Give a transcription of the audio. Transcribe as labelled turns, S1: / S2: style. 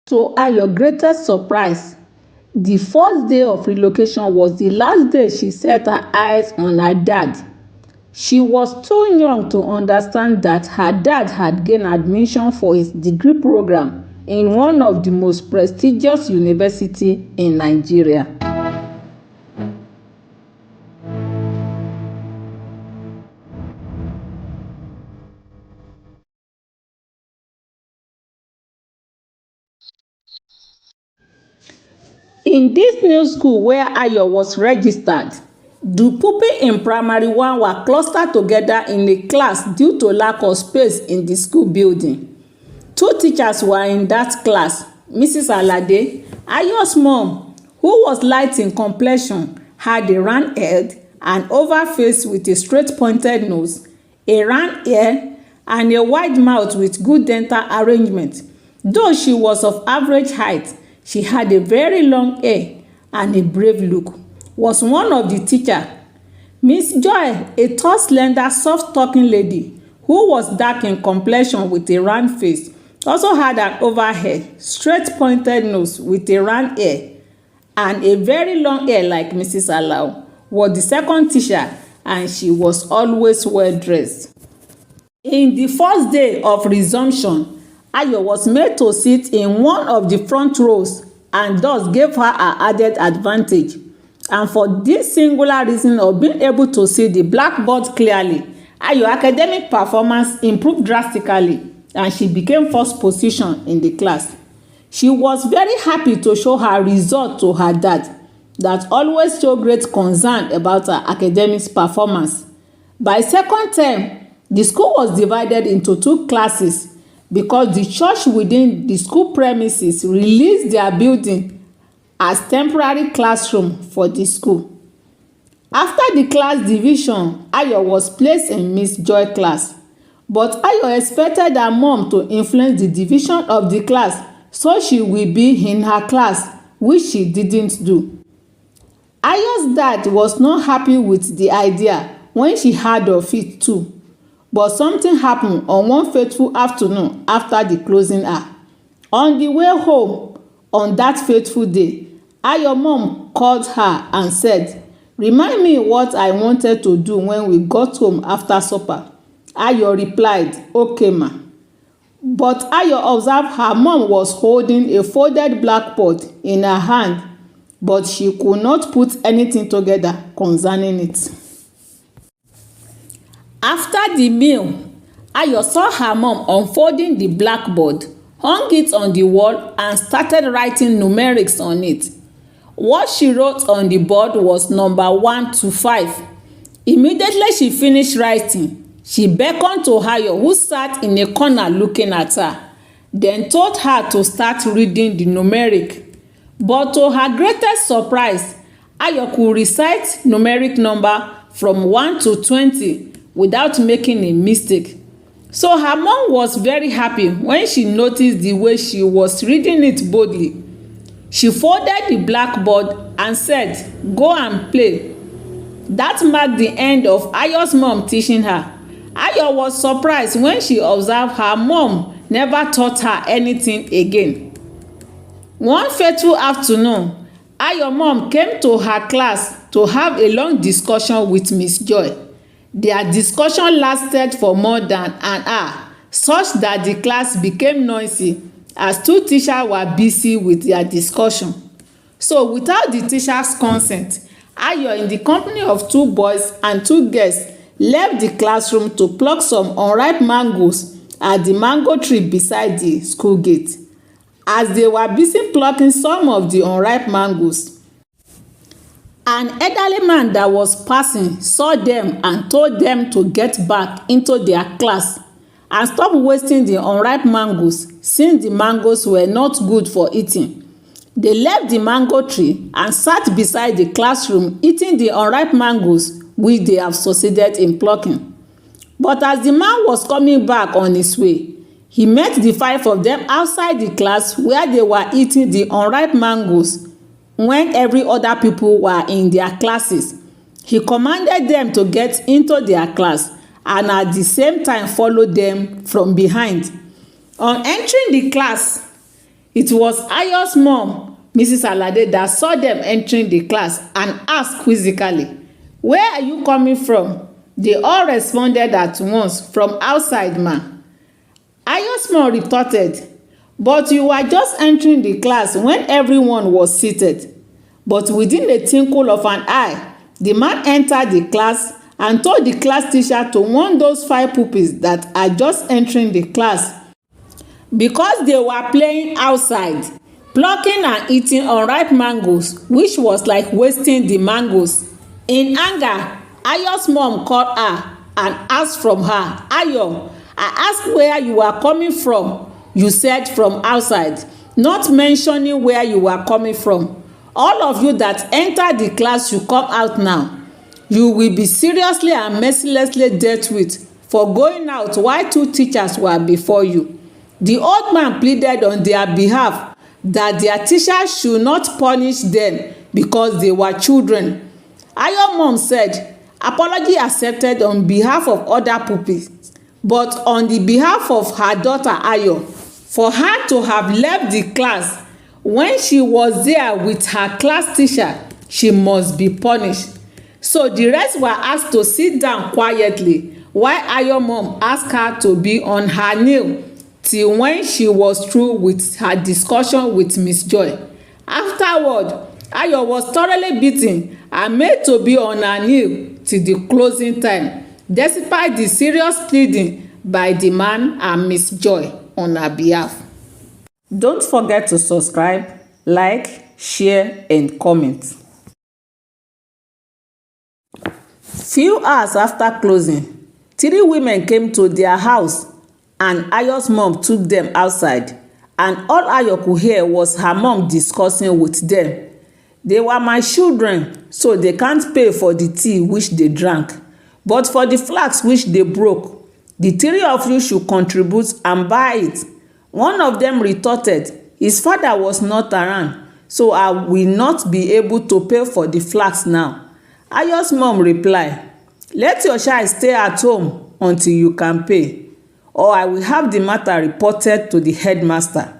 S1: To Ayo's greatest surprise, the first day of relocation was the last day she set her eyes on her dad. She was too young to understand that her dad had gained admission for his degree program in one of the most prestigious universities in Nigeria. In this new school where Ayo was registered, the pupils in primary one were clustered together in a class due to lack of space in the school building. Two teachers were in that class. Mrs. Alade, Ayo's mom, who was light in complexion, had a round head, an oval face with a straight pointed nose, a round ear, and a wide mouth with good dental arrangement. Though she was of average height, she had a very long hair and a brave look. Was one of the teachers. Miss Joy, a tall, slender, soft-talking lady who was dark in complexion with a round face, also had an oval head, straight pointed nose with a round ear, and a very long hair like Mrs. Alao, was the second teacher, and she was always well dressed. In the first day of resumption, Ayo was made to sit in one of the front rows and thus gave her an added advantage. And for this singular reason of being able to see the blackboard clearly, Ayo's academic performance improved drastically and she became first position in the class. She was very happy to show her result to her dad, that always showed great concern about her academic performance. By second term, the school was divided into two classes because the church within the school premises released their building as temporary classroom for the school. After the class division, Ayo was placed in Miss Joy class, but Ayo expected her mom to influence the division of the class so she will be in her class, which she didn't do. Ayo's dad was not happy with the idea when she heard of it too. But something happened on one fateful afternoon after the closing hour. On the way home on that fateful day, Ayo's mom called her and said, "Remind me what I wanted to do when we got home after supper." Ayo replied, "Okay, ma." But Ayo observed her mom was holding a folded blackboard in her hand, but she could not put anything together concerning it. After the meal, Ayo saw her mom unfolding the blackboard, hung it on the wall, and started writing numerics on it. What she wrote on the board was number 1 to 5. Immediately she finished writing, she beckoned to Ayo, who sat in a corner looking at her, then told her to start reading the numeric. But to her greatest surprise, Ayo could recite numeric number from 1 to 20 without making a mistake. So her mom was very happy when she noticed the way she was reading it boldly. She folded the blackboard and said, "Go and play." That marked the end of Ayo's mom teaching her. Ayo was surprised when she observed her mom never taught her anything again. One fateful afternoon, Ayo's mom came to her class to have a long discussion with Miss Joy. Their discussion lasted for more than an hour, such that the class became noisy as two teachers were busy with their discussion. So without the teacher's consent, Ayo, in the company of two boys and two girls, left the classroom to pluck some unripe mangoes at the mango tree beside the school gate. As they were busy plucking some of the unripe mangoes, an elderly man that was passing saw them and told them to get back into their class and stop wasting the unripe mangoes, since the mangoes were not good for eating. They left the mango tree and sat beside the classroom eating the unripe mangoes which they have succeeded in plucking. But as the man was coming back on his way, he met the 5 of them outside the class where they were eating the unripe mangoes when every other people were in their classes. He commanded them to get into their class and at the same time followed them from behind. On entering the class, It was Ayo's mom, Mrs. Alade, that saw them entering the class and asked quizzically, "Where are you coming from?" They all responded at once, "From outside, ma." Ayo's mom retorted, "But you were just entering the class when everyone was seated." But within a twinkle of an eye, the man entered the class and told the class teacher to warn those 5 pupils that are just entering the class because they were playing outside, plucking and eating unripe mangoes, which was like wasting the mangoes. In anger, Ayo's mom called her and asked from her, "Ayo, I asked where you are coming from. You said from outside," not mentioning where you were coming from. "All of you that entered the class should come out now. You will be seriously and mercilessly dealt with for going out while 2 teachers were before you." The old man pleaded on their behalf that their teacher should not punish them because they were children. Ayo's mom said apology accepted on behalf of other pupils, but on the behalf of her daughter Ayo, for her to have left the class when she was there with her class teacher, she must be punished. So the rest were asked to sit down quietly while Ayo's mom asked her to be on her knee till when she was through with her discussion with Miss Joy. Afterward, Ayo was thoroughly beaten and made to be on her knee till the closing time, despite the serious pleading by the man and Miss Joy on her behalf. Don't forget to subscribe, like, share, and comment. Few hours after closing, 3 women came to their house and Ayo's mom took them outside, and all Ayo could hear was her mom discussing with them. "They were my children, so they can't pay for the tea which they drank, but for the flax which they broke, the 3 of you should contribute and buy it." One of them retorted, "His father was not around, so I will not be able to pay for the flax now." Ayo's mom replied, "Let your child stay at home until you can pay, or I will have the matter reported to the headmaster."